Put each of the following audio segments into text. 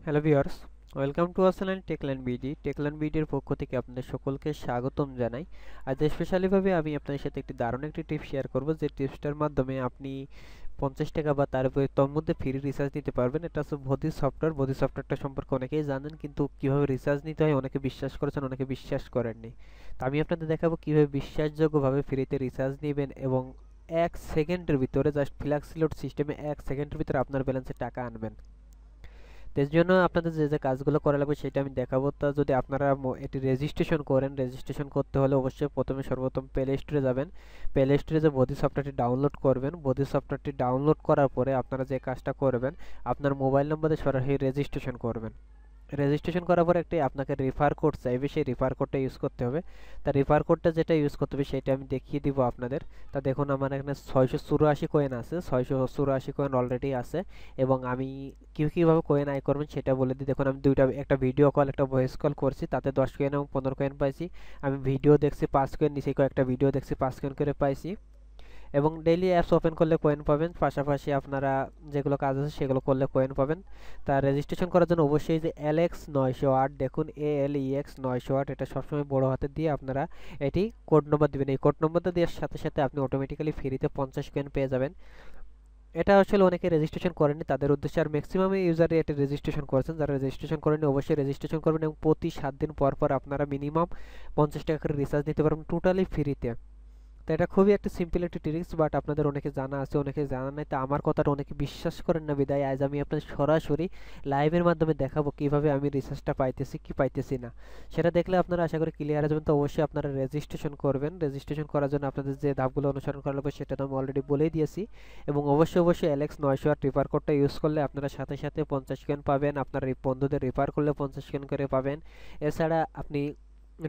Hello viewers, welcome to Aslan Techland BD. Techland বিডির পক্ষ থেকে আপনাদের সকলকে স্বাগতম জানাই। আজ স্পেশালিভাবে আমি আপনাদের সাথে একটি দারুণ একটি টিপস শেয়ার করব, যে টিপসটার মাধ্যমে আপনি 50 টাকা বা তার উপরে তোর মধ্যে ফ্রি রিচার্জ নিতে পারবেন। এটা হচ্ছে ভোদি সফটওয়্যার। ভোদি সফটওয়্যারটা সম্পর্কে অনেকেই জানেন, কিন্তু কীভাবে রিচার্জ নিতে হয় অনেকে বিশ্বাস করেছেন, অনেকে বিশ্বাস করেননি। তো আমি আপনাদের দেখাবো কীভাবে বিশ্বাসযোগ্যভাবে ফ্রিতে রিচার্জ নেবেন এবং 1 সেকেন্ডের ভিতরে, জাস্ট ফ্ল্যাক্স লোড সিস্টেমে 1 সেকেন্ডের ভিতরে আপনার ব্যালেন্সে টাকা আনবেন। তো এর জন্য আপনাদের যে যে কাজগুলো করা লাগবে সেটা আমি দেখাবো। তা যদি আপনারা এটি রেজিস্ট্রেশন করেন, রেজিস্ট্রেশন করতে হলে অবশ্যই প্রথমে সর্বপ্রথম প্লে স্টোরে যাবেন। প্লে স্টোরে যে বোধি সফটওয়্যারটি ডাউনলোড করবেন, বোধি সফটওয়্যারটি ডাউনলোড করার পরে আপনারা যে কাজটা করবেন, আপনার মোবাইল নম্বরে সরাসরি রেজিস্ট্রেশন করবেন। রেজিস্ট্রেশন করার পর একটি আপনাকে রেফার কোড চাইবে, সেই রেফার কোডটা ইউজ করতে হবে। তা রেফার কোডটা যেটা ইউজ করতে হবে সেটা আমি দেখিয়ে দিব আপনাদের। তা দেখুন, আমার এখানে 684 কয়েন আছে, 684 কয়েন অলরেডি আছে। এবং আমি কীভাবে কয়েন আয় করবেন সেটা বলে দিই। দেখুন, আমি একটা ভিডিও কল, একটা ভয়েস কল করছি, তাতে 10 কয়েন এবং 15 কয়েন পাইছি। আমি ভিডিও দেখছি 5 কয়েন, নিচে কয়েকটা ভিডিও দেখছি 5 কয়েন করে পাইছি। এবং ডেইলি অ্যাপস ওপেন করলে কয়েন পাবেন, পাশাপাশি আপনারা যেগুলো কাজ আছে সেগুলো করলে কয়েন পাবেন। তা রেজিস্ট্রেশন করার জন্য অবশ্যই যে এলএক্স 908, দেখুন ALEX 908, এটা সবসময় বড় হাতে দিয়ে আপনারা এটি কোড নম্বর দিবেন। এই কোড নম্বরটা দেওয়ার সাথে সাথে আপনি অটোমেটিক্যালি ফ্রিতে 50 কয়েন পেয়ে যাবেন। এটা আসলে অনেকে রেজিস্ট্রেশন করেনি, তাদের উদ্দেশ্যে। আর ম্যাক্সিমাম ইউজারই এটা রেজিস্ট্রেশন করেছেন। যারা রেজিস্ট্রেশন করেনি অবশ্যই রেজিস্ট্রেশন করবেন, এবং প্রতি 7 দিন পর পর আপনারা মিনিমাম 50 টাকা করে রিচার্জ নিতে পারবেন টোটালি ফ্রিতে। তো এটা খুবই একটা সিম্পল একটা ট্রিক্স, বাট আপনাদের অনেকে জানা আছে, অনেকে জানা নাই। তো আমার কথাটা অনেকে বিশ্বাস করেন না, বিদায় আজ আমি আপনাদের সরাসরি লাইভের মাধ্যমে দেখাবো কিভাবে আমি রিচার্জটা পাইতেছি কি পাইতেছি না। সেটা দেখলে আপনারা আশা করি ক্লিয়ার হয়ে যাবেন। তো অবশ্যই আপনারা রেজিস্ট্রেশন করবেন। রেজিস্ট্রেশন করার জন্য আপনাদের যে ধাপগুলো অনুসরণ করা লাগবে সেটা তো আমি অলরেডি বলেই দিয়েছি। এবং অবশ্যই এলেক্স 908 রেফার কোডটা ইউজ করলে আপনারা সাথে সাথে 50 কয়েন পাবেন। আপনার এই বন্ধুদের রেফার করলে 50 কয়েন করে পাবেন। এছাড়া আপনি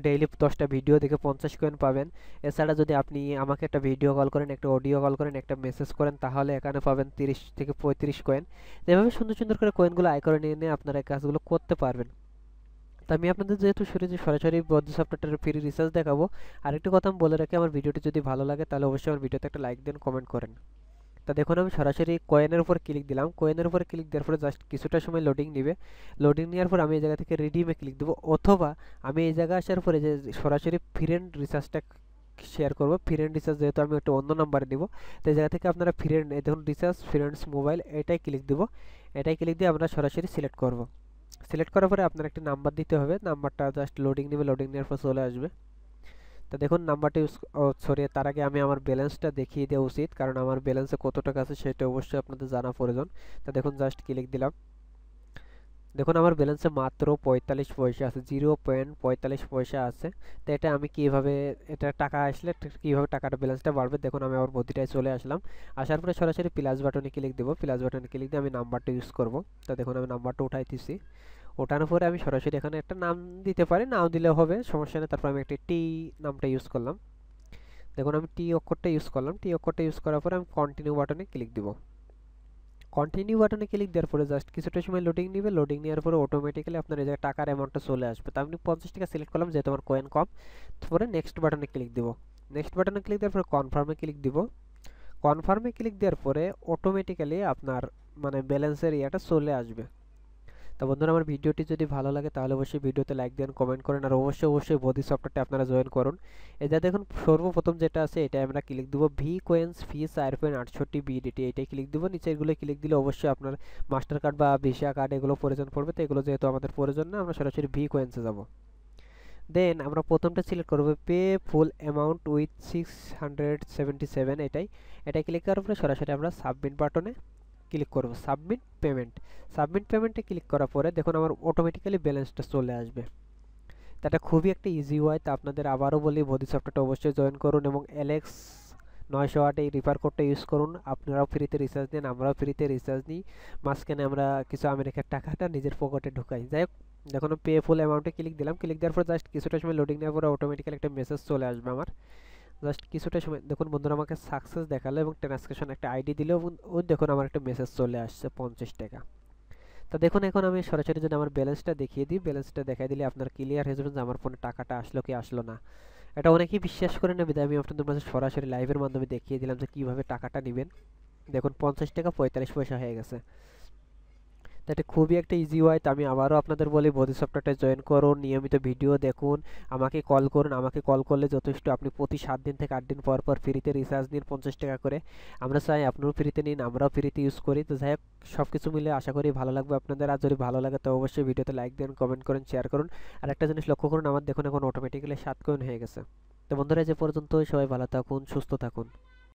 ডেইলি 10টা ভিডিও দেখে 50 কয়েন পাবেন। এছাড়া যদি আপনি আমাকে একটা ভিডিও কল করেন, একটা অডিও কল করেন, একটা মেসেজ করেন, তাহলে এখানে পাবেন 30 থেকে 35 কয়েন। এভাবে সুন্দর সুন্দর করে কয়েনগুলো আয় করে নিয়ে আপনারা এই কাজগুলো করতে পারবেন। তো আমি আপনাদের যেহেতু সরাসরি বদ্ধ সফটওয়্যারের ফ্রি রিচার্জ দেখাবো। আরেকটি কথা আমি বলে রাখি, আমার ভিডিওটি যদি ভালো লাগে তাহলে অবশ্যই আমার ভিডিওতে একটা লাইক দেন, কমেন্ট করেন। তা দেখুন, আমি সরাসরি কয়েনের উপর ক্লিক দিলাম। কয়েনের উপর ক্লিক দেওয়ার পরে জাস্ট কিছুটা সময় লোডিং নেবে। লোডিং নেওয়ার পর আমি এই জায়গা থেকে রিডিমে ক্লিক দেবো, অথবা আমি এই জায়গায় আসার পরে যে সরাসরি ফ্রেন্ড রিচার্জটা শেয়ার করবো। ফ্রেন্ড রিচার্জ যেহেতু আমি একটা অন্য নাম্বারে দিব, তো এই জায়গা থেকে আপনারা ফ্রেন্ড, দেখুন রিচার্জ ফ্রেন্ডস মোবাইল, এটাই ক্লিক দেবো। এটাই ক্লিক দিয়ে আমরা সরাসরি সিলেক্ট করব। সিলেক্ট করার পরে আপনার একটি নাম্বার দিতে হবে। নাম্বারটা জাস্ট লোডিং নেবে, লোডিং নেওয়ার পর চলে আসবে। তো দেখুন নাম্বারটা ইউজ, সরি, তার আগে আমি আমার ব্যালেন্সটা দেখিয়ে দেওয়া উচিত, কারণ আমার ব্যালেন্সে কত টাকা আছে সেটা অবশ্যই আপনাদের জানা প্রয়োজন। তো দেখুন জাস্ট ক্লিক দিলাম। দেখুন আমার ব্যালেন্সে মাত্র 45 পয়সা আছে, 0.45 পয়সা আছে। তো এটা আমি কীভাবে, এটা টাকা আসলে কীভাবে টাকাটা ব্যালেন্সটা বাড়বে, দেখুন আমি আমার বদিটায় চলে আসলাম। আসার পরে সরাসরি প্লাস বাটনে ক্লিক দেবো। প্লাস বাটনে ক্লিক দিয়ে আমি নাম্বারটা ইউজ করব। তো দেখুন আমি নাম্বারটা উঠাইতেছি। ওঠানোর পরে আমি সরাসরি এখানে একটা নাম দিতে পারি, নাও দিলেও হবে, সমস্যা নেই। তারপর আমি একটা টি নামটা ইউজ করলাম। দেখুন আমি টি অক্ষরটা ইউজ করলাম। টি অক্ষরটা ইউজ করার পরে আমি কন্টিনিউ বাটনে ক্লিক দিব। কন্টিনিউ বাটনে ক্লিক দেওয়ার পরে জাস্ট কিছুটা সময় লোডিং নেবে। লোডিং নেওয়ার পরে অটোমেটিক্যালি আপনার এই যে টাকার অ্যামাউন্টটা চলে আসবে। তো আমি 50 টাকা সিলেক্ট করলাম যেহেতু আমার কয়েন কম। তারপরে নেক্সট বাটনে ক্লিক দিব। নেক্সট বাটনে ক্লিক দেওয়ার পরে কনফার্মে ক্লিক দিব। কনফার্মে ক্লিক দেওয়ার পরে অটোমেটিক্যালি আপনার মানে ব্যালেন্সের ইয়েটা চলে আসবে। তো বন্ধুরা, আমার ভিডিওটি যদি ভালো লাগে তাহলে অবশ্যই ভিডিওতে লাইক দেন, কমেন্ট করেন, আর অবশ্যই বোধি সফটওয়্যারটা আপনারা জয়েন করুন। এই যে দেখুন সর্বপ্রথম যেটা আছে এটা আমরা ক্লিক দেবো, ভি কোয়েন্স ফি 4.68 বিডিটি, এটাই ক্লিক দেবো। নিচে এগুলো ক্লিক দিলে অবশ্যই আপনার মাস্টার কার্ড বা ভিসা কার্ড এগুলো প্রয়োজন পড়বে। তো এগুলো যেহেতু আমাদের প্রয়োজন না, আমরা সরাসরি ভি কোয়েন্সে যাব। দেন আমরা প্রথমটা সিলেক্ট করবো, পে ফুল অ্যামাউন্ট উইথ 677, এটাই ক্লিক করার পরে সরাসরি আমরা সাবমিট বাটনে ক্লিক করব। সাবমিট পেমেন্ট, সাবমিট পেমেন্টে ক্লিক করার পরে দেখুন আমার অটোমেটিক্যালি ব্যালেন্সটা চলে আসবে। তো এটা খুবই একটা ইজি ওয়ে। তো আপনাদের আবারও বলি, বোধি সফটওয়্যারটা অবশ্যই জয়েন করুন এবং এলেক্স 908 এই রিফার কোডটা ইউজ করুন। আপনারাও ফ্রিতে রিচার্জ নেন, আমরাও ফ্রিতে রিচার্জ নিই। মাঝখানে আমরা কিছু আমেরিকার টাকাটা নিজের পকেটে ঢুকাই। যাই হোক, দেখুন পে ফুল অ্যামাউন্টে ক্লিক দিলাম। ক্লিক দেওয়ার পর জাস্ট কিছুটা সময় লোডিং নেওয়ার পরে অটোমেটিক্যালি একটা মেসেজ চলে আসবে আমার। জাস্ট কিছুটা সময় দেখুন বন্ধুরা, আমাকে সাকসেস দেখালো এবং ট্রান্সক্রিপশন একটা আইডি দিল, এবং ওই দেখুন আমার একটা মেসেজ চলে আসছে 50 টাকা। তো দেখুন এখন আমি সরাসরি যদি আমার ব্যালেন্সটা দেখিয়ে দিই, ব্যালেন্সটা দেখাই দিলে আপনার ক্লিয়ার হয়ে যাবেন যে আমার ফোনে টাকাটা আসলো কি আসলো না। এটা অনেকেই বিশ্বাস করে না, বিধায় আমি আপনাদের মাঝে সরাসরি লাইভের মাধ্যমে দেখিয়ে দিলাম যে কীভাবে টাকাটা নেবেন। দেখুন 50 টাকা 45 পয়সা হয়ে গেছে। তো এটা খুবই একটা ইজি ওয়ে। তো আমি আবারও আপনাদের বলি, বোধি সফটওয়্যারটা জয়েন করুন, নিয়মিত ভিডিও দেখুন, আমাকে কল করুন। আমাকে কল করলে যথেষ্ট। আপনি প্রতি 7 দিন থেকে 8 দিন পর পর ফ্রিতে রিচার্জ নিন 50 টাকা করে। আমরা চাই আপনিও ফ্রিতে নিন, আমরাও ফ্রিতে ইউজ করি। তো যাই হোক, সব কিছু মিলে আশা করি ভালো লাগবে আপনাদের। আর যদি ভালো লাগে তো অবশ্যই ভিডিওতে লাইক দেন, কমেন্ট করেন, শেয়ার করুন। আর একটা জিনিস লক্ষ্য করুন, আমার দেখুন এখন অটোমেটিক্যালি 7 কয়েন হয়ে গেছে। তো বন্ধুরা, যে পর্যন্ত, সবাই ভালো থাকুন, সুস্থ থাকুন।